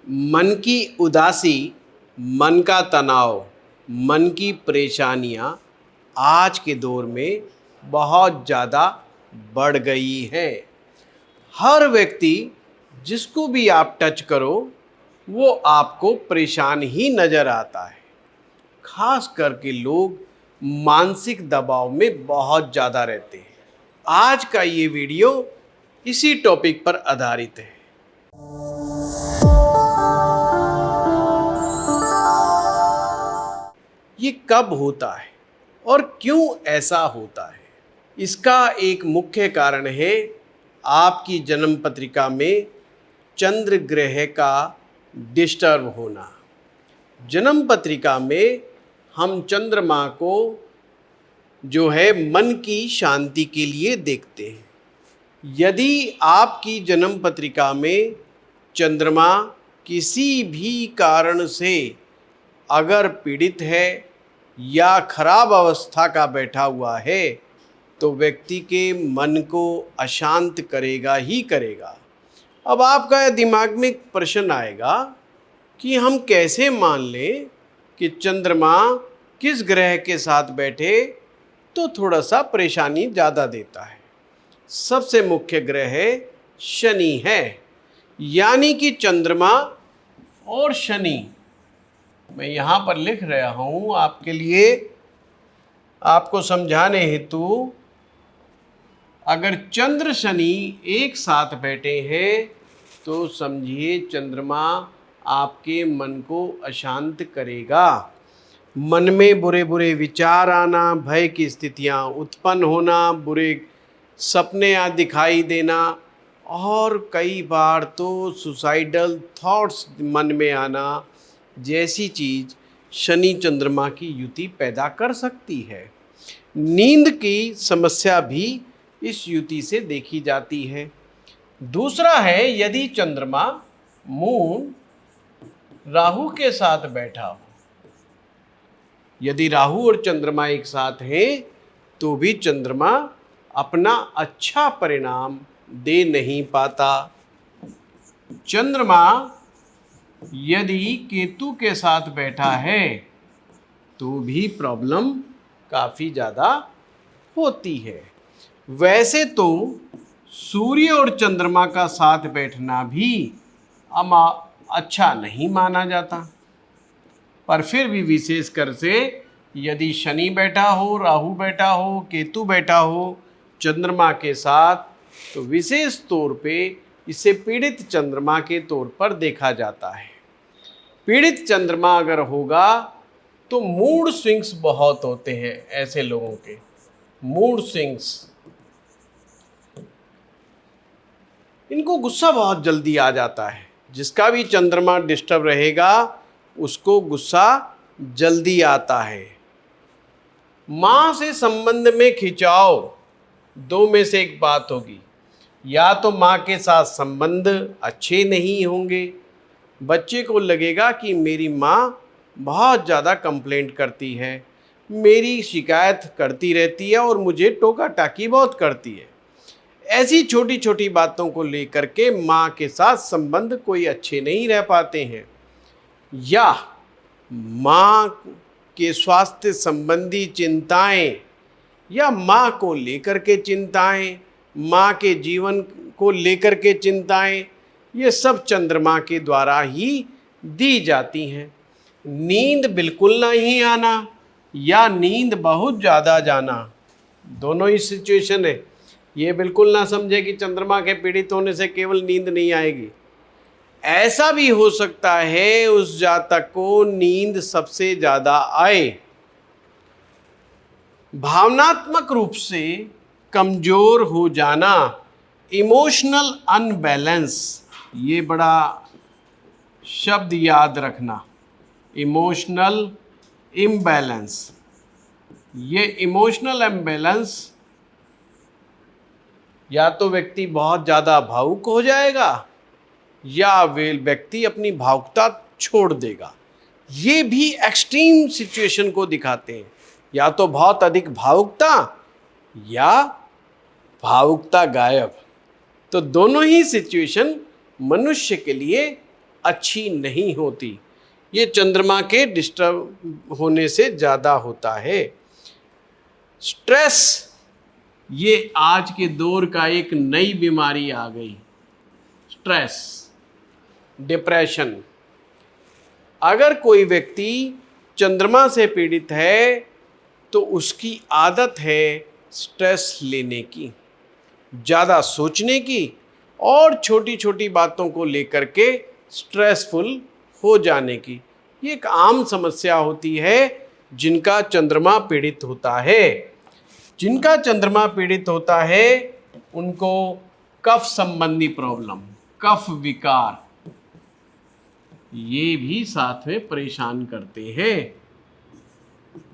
मन की उदासी, मन का तनाव, मन की परेशानियां आज के दौर में बहुत ज़्यादा बढ़ गई हैं। हर व्यक्ति जिसको भी आप टच करो वो आपको परेशान ही नज़र आता है। खास करके लोग मानसिक दबाव में बहुत ज़्यादा रहते हैं। आज का ये वीडियो इसी टॉपिक पर आधारित है। ये कब होता है और क्यों ऐसा होता है? इसका एक मुख्य कारण है आपकी जन्म पत्रिका में चंद्र ग्रह का डिस्टर्ब होना। जन्म पत्रिका में हम चंद्रमा को जो है मन की शांति के लिए देखते हैं। यदि आपकी जन्म पत्रिका में चंद्रमा किसी भी कारण से अगर पीड़ित है या खराब अवस्था का बैठा हुआ है तो व्यक्ति के मन को अशांत करेगा ही करेगा। अब आपका दिमाग में एक प्रश्न आएगा कि हम कैसे मान लें कि चंद्रमा किस ग्रह के साथ बैठे तो थोड़ा सा परेशानी ज़्यादा देता है। सबसे मुख्य ग्रह शनि है, यानी कि चंद्रमा और शनि। मैं यहाँ पर लिख रहा हूँ आपके लिए, आपको समझाने हेतु। अगर चंद्र शनि एक साथ बैठे हैं तो समझिए चंद्रमा आपके मन को अशांत करेगा। मन में बुरे बुरे विचार आना, भय की स्थितियाँ उत्पन्न होना, बुरे सपने दिखाई देना और कई बार तो सुसाइडल थॉट्स मन में आना जैसी चीज़ शनि चंद्रमा की युति पैदा कर सकती है। नींद की समस्या भी इस युति से देखी जाती है। दूसरा है यदि चंद्रमा मून राहु के साथ बैठा हो। यदि राहु और चंद्रमा एक साथ हैं तो भी चंद्रमा अपना अच्छा परिणाम दे नहीं पाता। चंद्रमा यदि केतु के साथ बैठा है तो भी प्रॉब्लम काफ़ी ज़्यादा होती है। वैसे तो सूर्य और चंद्रमा का साथ बैठना भी अच्छा नहीं माना जाता, पर फिर भी विशेषकर से यदि शनि बैठा हो, राहु बैठा हो, केतु बैठा हो चंद्रमा के साथ तो विशेष तौर पे इसे पीड़ित चंद्रमा के तौर पर देखा जाता है। पीड़ित चंद्रमा अगर होगा तो मूड स्विंग्स बहुत होते हैं। ऐसे लोगों के मूड स्विंग्स, इनको गुस्सा बहुत जल्दी आ जाता है। जिसका भी चंद्रमा डिस्टर्ब रहेगा उसको गुस्सा जल्दी आता है। माँ से संबंध में खिंचाव, दो में से एक बात होगी। या तो माँ के साथ संबंध अच्छे नहीं होंगे, बच्चे को लगेगा कि मेरी माँ बहुत ज़्यादा कंप्लेंट करती है, मेरी शिकायत करती रहती है और मुझे टोका टाकी बहुत करती है। ऐसी छोटी छोटी बातों को लेकर के माँ के साथ संबंध कोई अच्छे नहीं रह पाते हैं। या माँ के स्वास्थ्य संबंधी चिंताएं या माँ को लेकर के चिंताएं, माँ के जीवन को लेकर के चिंताएं, ये सब चंद्रमा के द्वारा ही दी जाती हैं। नींद बिल्कुल नहीं आना या नींद बहुत ज़्यादा जाना, दोनों ही सिचुएशन है। ये बिल्कुल ना समझे कि चंद्रमा के पीड़ित होने से केवल नींद नहीं आएगी। ऐसा भी हो सकता है उस जातक को नींद सबसे ज़्यादा आए। भावनात्मक रूप से कमज़ोर हो जाना, इमोशनल अनबैलेंस, ये बड़ा शब्द याद रखना, इमोशनल इम्बैलेंस। ये इमोशनल इम्बैलेंस या तो व्यक्ति बहुत ज़्यादा भावुक हो जाएगा या वे व्यक्ति अपनी भावुकता छोड़ देगा। ये भी एक्सट्रीम सिचुएशन को दिखाते हैं, या तो बहुत अधिक भावुकता या भावुकता गायब। तो दोनों ही सिचुएशन मनुष्य के लिए अच्छी नहीं होती। ये चंद्रमा के डिस्टर्ब होने से ज़्यादा होता है। स्ट्रेस, ये आज के दौर का एक नई बीमारी आ गई। Stress, depression. अगर कोई व्यक्ति चंद्रमा से पीड़ित है तो उसकी आदत है स्ट्रेस लेने की, ज़्यादा सोचने की और छोटी छोटी बातों को लेकर के स्ट्रेसफुल हो जाने की। ये एक आम समस्या होती है जिनका चंद्रमा पीड़ित होता है। जिनका चंद्रमा पीड़ित होता है उनको कफ संबंधी प्रॉब्लम, कफ विकार, ये भी साथ में परेशान करते हैं।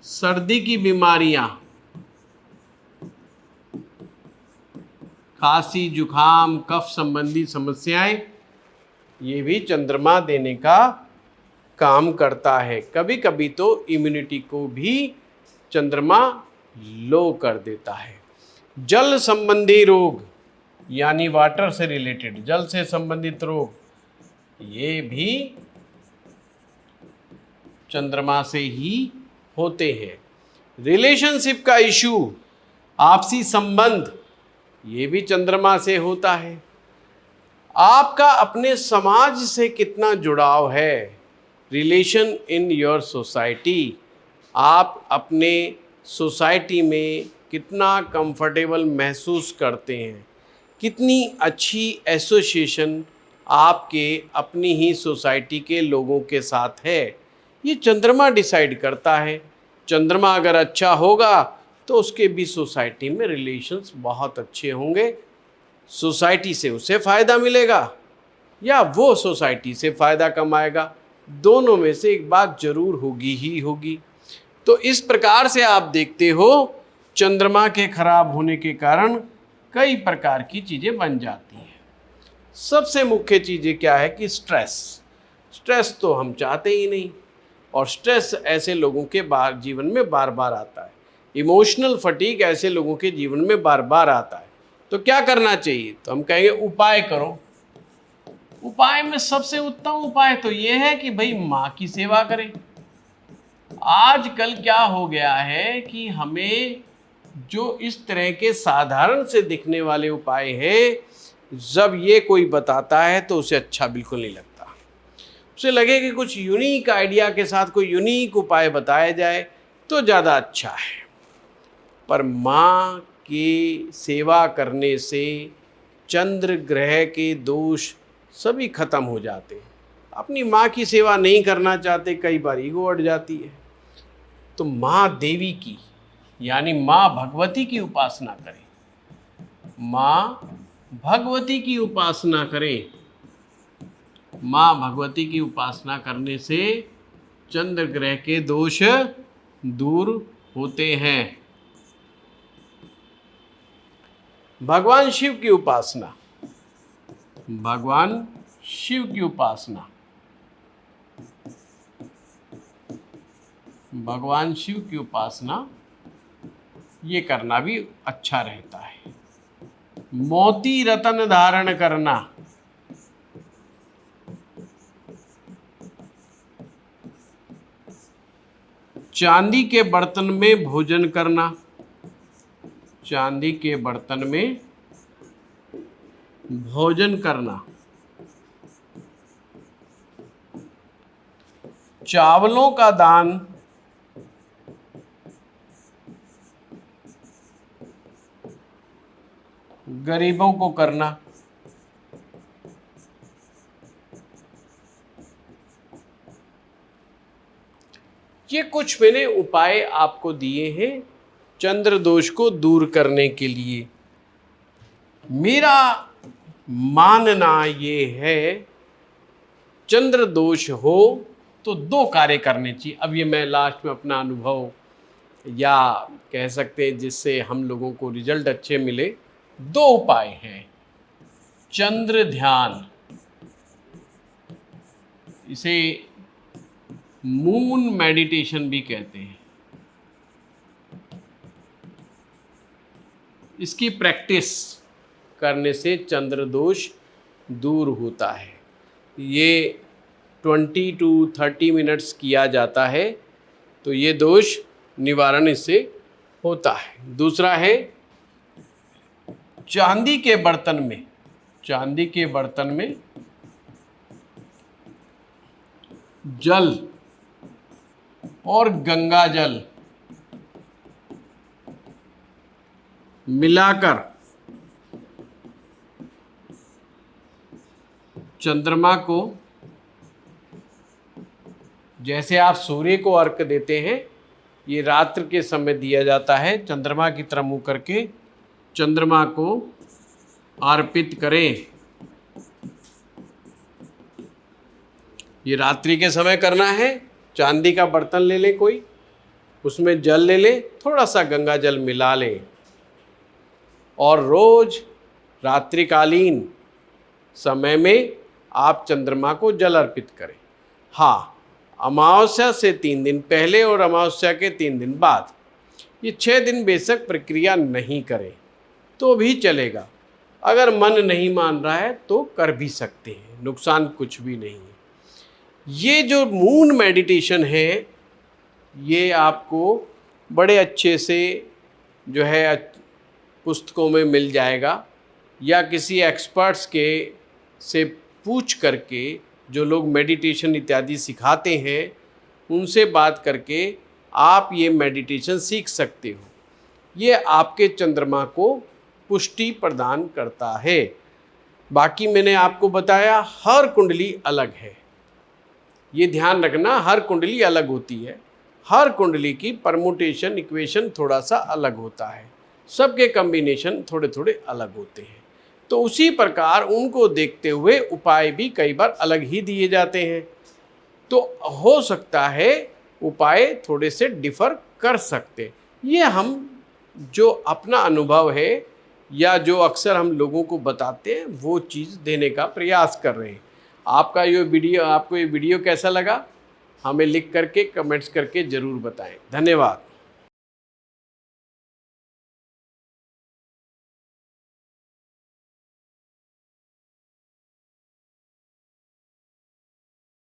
सर्दी की बीमारियां, खांसी, जुखाम, कफ संबंधी समस्याएं, ये भी चंद्रमा देने का काम करता है। कभी कभी तो इम्यूनिटी को भी चंद्रमा लो कर देता है। जल संबंधी रोग, यानी वाटर से रिलेटेड, जल से संबंधित रोग, ये भी चंद्रमा से ही होते हैं। रिलेशनशिप का इशू, आपसी संबंध, ये भी चंद्रमा से होता है। आपका अपने समाज से कितना जुड़ाव है, रिलेशन इन योर सोसाइटी, आप अपने सोसाइटी में कितना कंफर्टेबल महसूस करते हैं, कितनी अच्छी एसोसिएशन आपके अपनी ही सोसाइटी के लोगों के साथ है, ये चंद्रमा डिसाइड करता है। चंद्रमा अगर अच्छा होगा तो उसके भी सोसाइटी में रिलेशंस बहुत अच्छे होंगे। सोसाइटी से उसे फ़ायदा मिलेगा या वो सोसाइटी से फ़ायदा कमाएगा, दोनों में से एक बात जरूर होगी ही होगी। तो इस प्रकार से आप देखते हो चंद्रमा के खराब होने के कारण कई प्रकार की चीज़ें बन जाती हैं। सबसे मुख्य चीज़ें क्या है कि स्ट्रेस तो हम चाहते ही नहीं, और स्ट्रेस ऐसे लोगों के जीवन में बार बार आता है। इमोशनल फटीग ऐसे लोगों के जीवन में बार बार आता है। तो क्या करना चाहिए? तो हम कहेंगे उपाय करो। उपाय में सबसे उत्तम उपाय तो ये है कि भाई माँ की सेवा करें। आजकल क्या हो गया है कि हमें जो इस तरह के साधारण से दिखने वाले उपाय हैं, जब ये कोई बताता है तो उसे अच्छा बिल्कुल नहीं लगता। उसे लगे कि कुछ यूनिक आइडिया के साथ कोई यूनिक उपाय बताया जाए तो ज़्यादा अच्छा है। पर माँ की सेवा करने से चंद्र ग्रह के दोष सभी खत्म हो जाते हैं। अपनी माँ की सेवा नहीं करना चाहते, कई बार ईगो अड़ जाती है। तो माँ देवी की, यानी माँ भगवती की उपासना करें। माँ भगवती की उपासना करें। माँ भगवती की उपासना करने से चंद्र ग्रह के दोष दूर होते हैं। भगवान शिव की उपासना, भगवान शिव की उपासना, भगवान शिव की उपासना ये करना भी अच्छा रहता है। मोती रतन धारण करना, चांदी के बर्तन में भोजन करना, चांदी के बर्तन में भोजन करना, चावलों का दान, गरीबों को करना, ये कुछ मैंने उपाय आपको दिए हैं चंद्र दोष को दूर करने के लिए। मेरा मानना ये है, चंद्र दोष हो तो दो कार्य करने चाहिए। अब ये मैं लास्ट में अपना अनुभव या कह सकते हैं जिससे हम लोगों को रिजल्ट अच्छे मिले, दो उपाय हैं। चंद्र ध्यान, इसे मून मेडिटेशन भी कहते हैं। इसकी प्रैक्टिस करने से चंद्र दोष दूर होता है। ये 20 to 30 मिनट्स किया जाता है तो ये दोष निवारण इससे होता है। दूसरा है चांदी के बर्तन में जल और गंगा जल मिलाकर चंद्रमा को, जैसे आप सूर्य को अर्घ देते हैं, ये रात्रि के समय दिया जाता है। चंद्रमा की तरफ मुँह करके चंद्रमा को अर्पित करें। ये रात्रि के समय करना है। चांदी का बर्तन ले लें कोई, उसमें जल ले लें, थोड़ा सा गंगा जल मिला लें और रोज रात्रिकालीन समय में आप चंद्रमा को जल अर्पित करें। हाँ, अमावस्या से 3 दिन पहले और अमावस्या के 3 दिन बाद। ये 6 दिन बेशक प्रक्रिया नहीं करें तो भी चलेगा। अगर मन नहीं मान रहा है तो कर भी सकते हैं, नुकसान कुछ भी नहीं है। ये जो मून मेडिटेशन है, ये आपको बड़े अच्छे से जो है पुस्तकों में मिल जाएगा, या किसी एक्सपर्ट्स के से पूछ करके, जो लोग मेडिटेशन इत्यादि सिखाते हैं उनसे बात करके आप ये मेडिटेशन सीख सकते हो। ये आपके चंद्रमा को पुष्टि प्रदान करता है। बाकी मैंने आपको बताया हर कुंडली अलग है, ये ध्यान रखना, हर कुंडली अलग होती है। हर कुंडली की परमुटेशन इक्वेशन थोड़ा सा अलग होता है, सबके कॉम्बिनेशन थोड़े थोड़े अलग होते हैं। तो उसी प्रकार उनको देखते हुए उपाय भी कई बार अलग ही दिए जाते हैं। तो हो सकता है उपाय थोड़े से डिफ़र कर सकते। ये हम जो अपना अनुभव है या जो अक्सर हम लोगों को बताते हैं वो चीज़ देने का प्रयास कर रहे हैं। आपको ये वीडियो कैसा लगा, हमें लिख करके कमेंट्स करके ज़रूर बताएं। धन्यवाद।